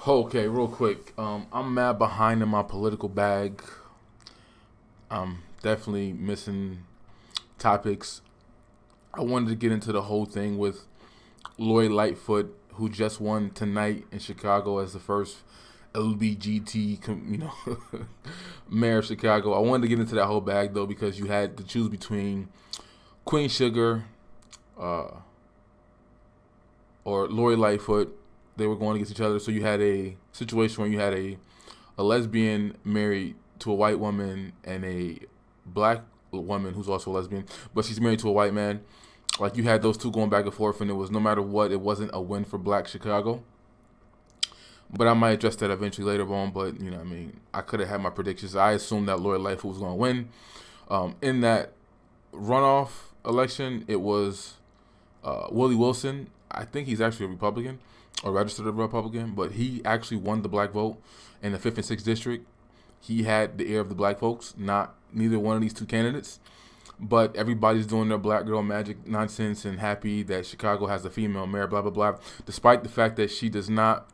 Okay, real quick. I'm mad behind in my political bag. I'm definitely missing topics. I wanted to get into the whole thing with Lori Lightfoot, who just won tonight in Chicago as the first LBGT, mayor of Chicago. I wanted to get into that whole bag though because you had to choose between Queen Sugar, uh, or Lori Lightfoot. They were going against each other, so you had a situation where you had a lesbian married to a white woman and a black woman who's also a lesbian, but she's married to a white man. Like, you had those two going back and forth, and it was, no matter what, it wasn't a win for Black Chicago. But I might address that eventually later on. But I could have had my predictions. I assumed that Lori Lightfoot was going to win. In that runoff election, it was Willie Wilson. I think he's actually a Republican, or registered a Republican, but he actually won the black vote in the 5th and 6th district. He had the ear of the black folks, not neither one of these two candidates. But everybody's doing their black girl magic nonsense and happy that Chicago has a female mayor, blah, blah, blah, despite the fact that she does not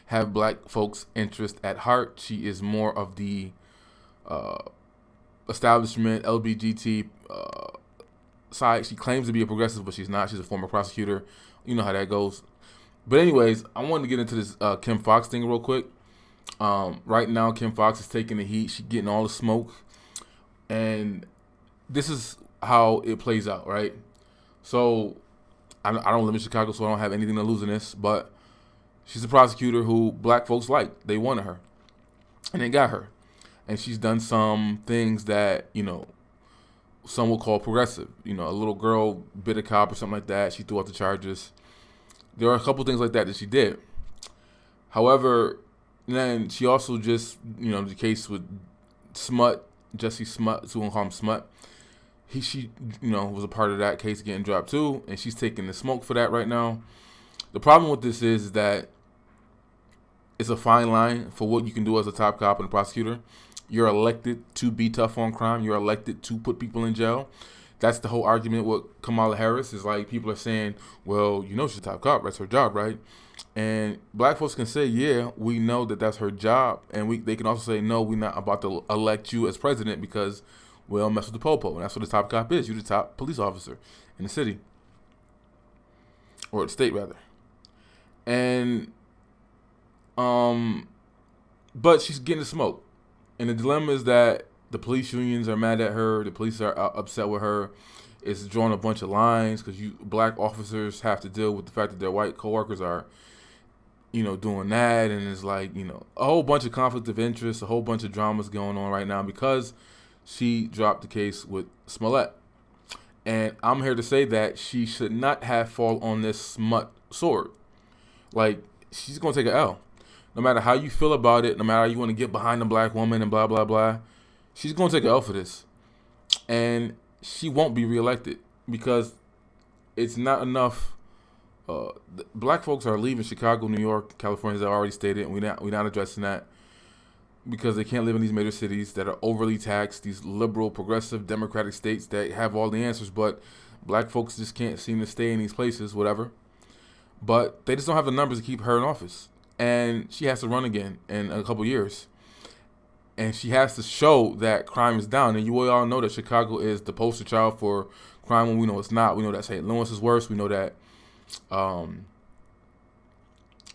have black folks' interest at heart. She is more of the establishment, LBGT side. She claims to be a progressive, but she's not. She's a former prosecutor. You know how that goes. But anyways, I wanted to get into this Kim Foxx thing real quick. Right now, Kim Foxx is taking the heat. She's getting all the smoke. And this is how it plays out, right? So I don't live in Chicago, so I don't have anything to lose in this. But she's a prosecutor who black folks like. They wanted her. And they got her. And she's done some things that, some will call progressive. A little girl bit a cop or something like that. She threw out the charges. There are a couple things like that she did. However, then she also just, the case with Smut, Jessie Smollett, so we'll call him Smut. She was a part of that case getting dropped too, and she's taking the smoke for that right now. The problem with this is that it's a fine line for what you can do as a top cop and a prosecutor. You're elected to be tough on crime. You're elected to put people in jail. That's the whole argument with Kamala Harris. Is like, people are saying, well, she's a top cop. That's her job, right? And black folks can say, yeah, we know that that's her job. And they can also say, no, we're not about to elect you as president because we'll mess with the popo. And that's what the top cop is. You're the top police officer in the city. Or the state, rather. And, but she's getting the smoke. And the dilemma is that the police unions are mad at her. The police are upset with her. It's drawing a bunch of lines because black officers have to deal with the fact that their white coworkers are, doing that. And it's like, a whole bunch of conflict of interest, a whole bunch of dramas going on right now because she dropped the case with Smollett. And I'm here to say that she should not have fall on this smut sword. Like, she's going to take an L. No matter how you feel about it, no matter how you want to get behind a black woman and blah, blah, blah, she's going to take an L for this. And she won't be reelected because it's not enough. Black folks are leaving Chicago, New York, California, as I already stated, and we're not addressing that because they can't live in these major cities that are overly taxed, these liberal, progressive, democratic states that have all the answers, but black folks just can't seem to stay in these places, whatever. But they just don't have the numbers to keep her in office. And she has to run again in a couple years. And she has to show that crime is down. And you all know that Chicago is the poster child for crime when we know it's not. We know that St. Louis is worse. We know that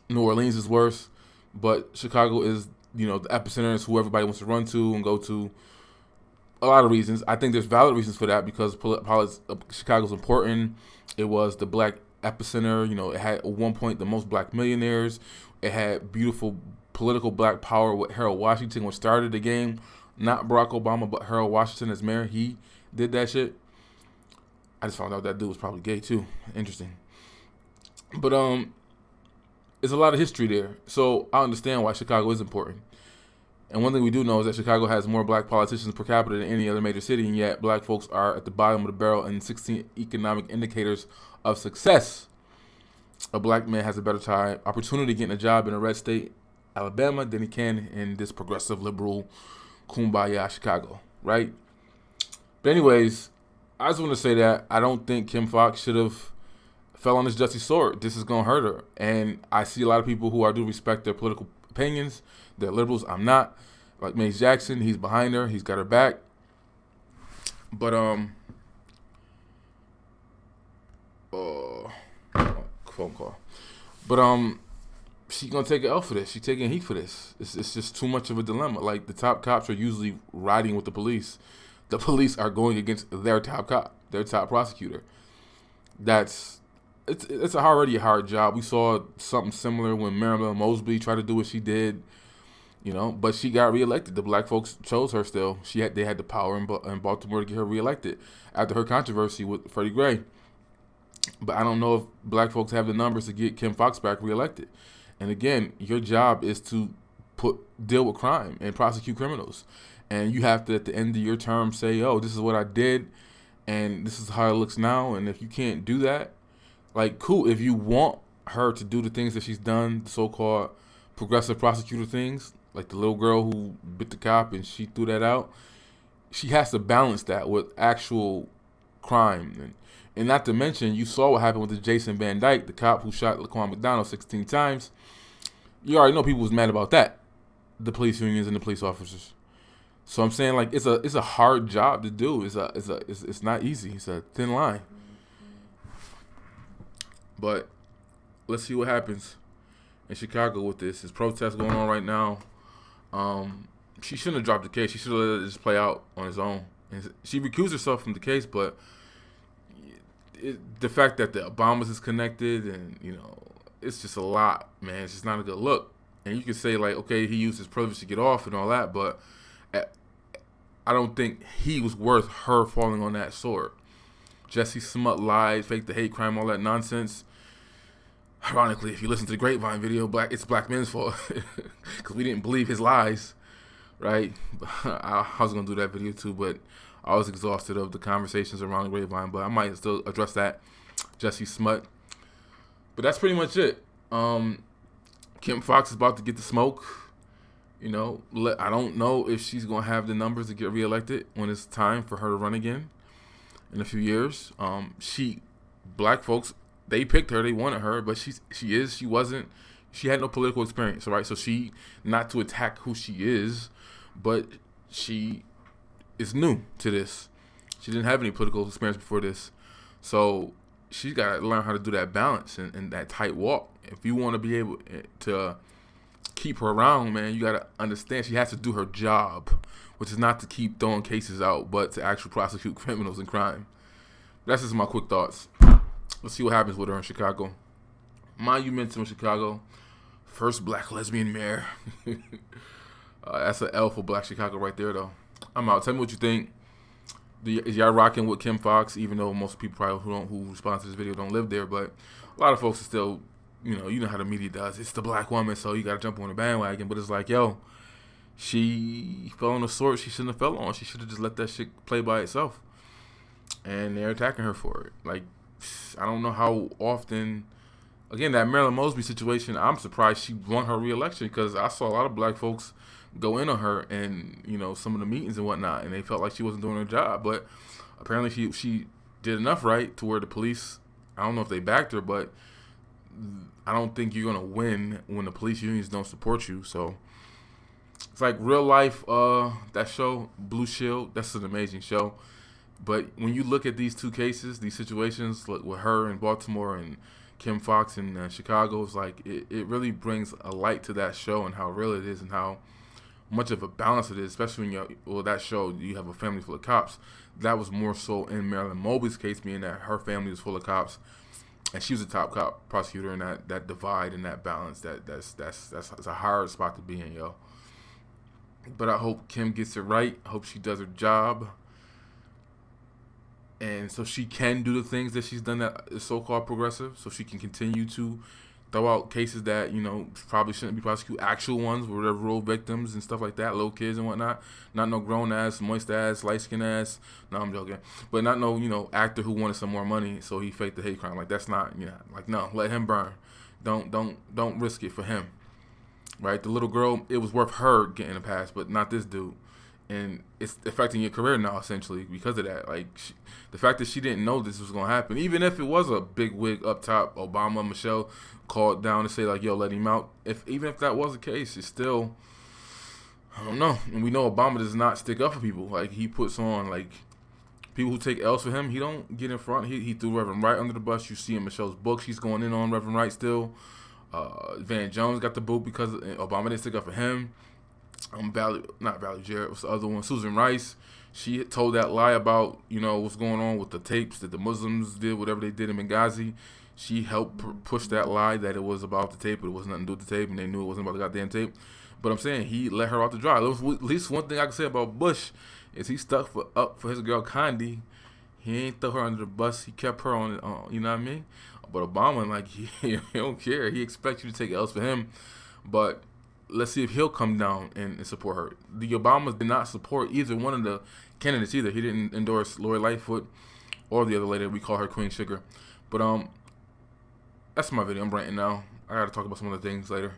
New Orleans is worse. But Chicago is, the epicenter. Is who everybody wants to run to and go to. A lot of reasons. I think there's valid reasons for that because Chicago's important. It was the black epicenter. It had at one point the most black millionaires. It had beautiful political black power with Harold Washington, which started the game. Not Barack Obama, but Harold Washington as mayor. He did that shit. I just found out that dude was probably gay too. Interesting. But there's a lot of history there. So I understand why Chicago is important. And one thing we do know is that Chicago has more black politicians per capita than any other major city, and yet black folks are at the bottom of the barrel in 16 economic indicators of success. A black man has a better opportunity getting a job in a red state, Alabama, than he can in this progressive, liberal, kumbaya Chicago, right? But anyways, I just want to say that I don't think Kim Foxx should have fell on this Jessie sword. This is gonna hurt her. And I see a lot of people who I do respect their political opinions. They're liberals. I'm not. Like Mace Jackson, he's behind her. He's got her back. But phone call. But she gonna take an L for this. She taking heat for this. It's just too much of a dilemma. Like, the top cops are usually riding with the police. The police are going against their top cop, their top prosecutor. It's already a hard job. We saw something similar when Marilyn Mosby tried to do what she did, but she got reelected. The black folks chose her still. They had the power in Baltimore to get her reelected after her controversy with Freddie Gray. But I don't know if black folks have the numbers to get Kim Foxx back reelected. And again, your job is to deal with crime and prosecute criminals. And you have to, at the end of your term, say, oh, this is what I did, and this is how it looks now. And if you can't do that, like, cool. If you want her to do the things that she's done, the so-called progressive prosecutor things, like the little girl who bit the cop and she threw that out, she has to balance that with actual crime. And not to mention, you saw what happened with the Jason Van Dyke, the cop who shot Laquan McDonald 16 times. You already know people was mad about that, the police unions and the police officers. So I'm saying, like, it's a hard job to do. It's not easy. It's a thin line. But let's see what happens in Chicago with this. There's protests going on right now. She shouldn't have dropped the case. She should have let it just play out on its own. And she recused herself from the case, but the fact that the Obamas is connected, and it's just a lot, man. It's just not a good look. And you could say, like, okay, he used his privilege to get off and all that, but I don't think he was worth her falling on that sword. Jessie Smollett lied, faked the hate crime, all that nonsense. Ironically, if you listen to the Grapevine video, it's black men's fault because we didn't believe his lies, right? I was going to do that video too, but I was exhausted of the conversations around the Grapevine, but I might still address that, Jessie Smollett. But that's pretty much it. Kim Foxx is about to get the smoke. I don't know if she's going to have the numbers to get reelected when it's time for her to run again in a few years. Black folks, they picked her, they wanted her, but she had no political experience, right? So not to attack who she is, but she is new to this. She didn't have any political experience before this. So she's got to learn how to do that balance and that tight walk. If you want to be able to keep her around, man, you got to understand she has to do her job, which is not to keep throwing cases out, but to actually prosecute criminals and crime. That's just my quick thoughts. Let's see what happens with her in Chicago. Monumental Chicago. First black lesbian mayor. That's an L for black Chicago right there, though. I'm out. Tell me what you think. Is y'all rocking with Kim Foxx, even though most people probably who respond to this video don't live there, but a lot of folks are still, you know how the media does. It's the black woman, so you got to jump on the bandwagon. But it's like, yo, she fell on a sword she shouldn't have fell on. She should have just let that shit play by itself. And they're attacking her for it. Like, I don't know how often. Again, that Marilyn Mosby situation, I'm surprised she won her re-election because I saw a lot of black folks go in on her and, some of the meetings and whatnot, and they felt like she wasn't doing her job. But apparently she did enough right to where the police, I don't know if they backed her, but I don't think you're going to win when the police unions don't support you. So it's like real life, that show, Blue Shield, that's an amazing show. But when you look at these two cases, these situations, like with her in Baltimore and Kim Foxx in Chicago, it's like it really brings a light to that show and how real it is and how much of a balance it is, especially when that show, you have a family full of cops. That was more so in Marilyn Mosby's case, being that her family was full of cops and she was a top cop prosecutor, and that divide and that balance, that's a hard spot to be in, yo. But I hope Kim gets it right. I hope she does her job. And so she can do the things that she's done that is so-called progressive, so she can continue to throw out cases that, probably shouldn't be prosecuted, actual ones where they're real victims and stuff like that, little kids and whatnot. Not no grown-ass, moist-ass, light-skinned ass. No, I'm joking. But not no, actor who wanted some more money, so he faked the hate crime. Like, that's not, like, no, let him burn. Don't risk it for him. Right? The little girl, it was worth her getting a pass, but not this dude. and it's affecting your career now essentially because of that. Like the fact that she didn't know this was gonna happen, even if it was a big wig up top, Obama, Michelle called down to say like, "Yo, let him out." Even if that was the case, it's still, I don't know. And we know Obama does not stick up for people. Like he puts on like people who take L's for him. He don't get in front. He threw Reverend Wright under the bus. You see in Michelle's book, she's going in on Reverend Wright still. Van Jones got the boot because Obama didn't stick up for him. Not Valerie Jarrett, what's the other one? Susan Rice. She told that lie about, what's going on with the tapes that the Muslims did, whatever they did in Benghazi. She helped push that lie that it was about the tape, but it was nothing to do with the tape, and they knew it wasn't about the goddamn tape. But I'm saying he let her out to dry. At least one thing I can say about Bush is he stuck up for his girl Condi. He ain't throw her under the bus. He kept her on, you know what I mean? But Obama, like, he don't care. He expects you to take L's for him. But let's see if he'll come down and support her. The Obamas did not support either one of the candidates either. He didn't endorse Lori Lightfoot or the other lady. We call her Queen Sugar. But that's my video. I'm ranting now. I got to talk about some other things later.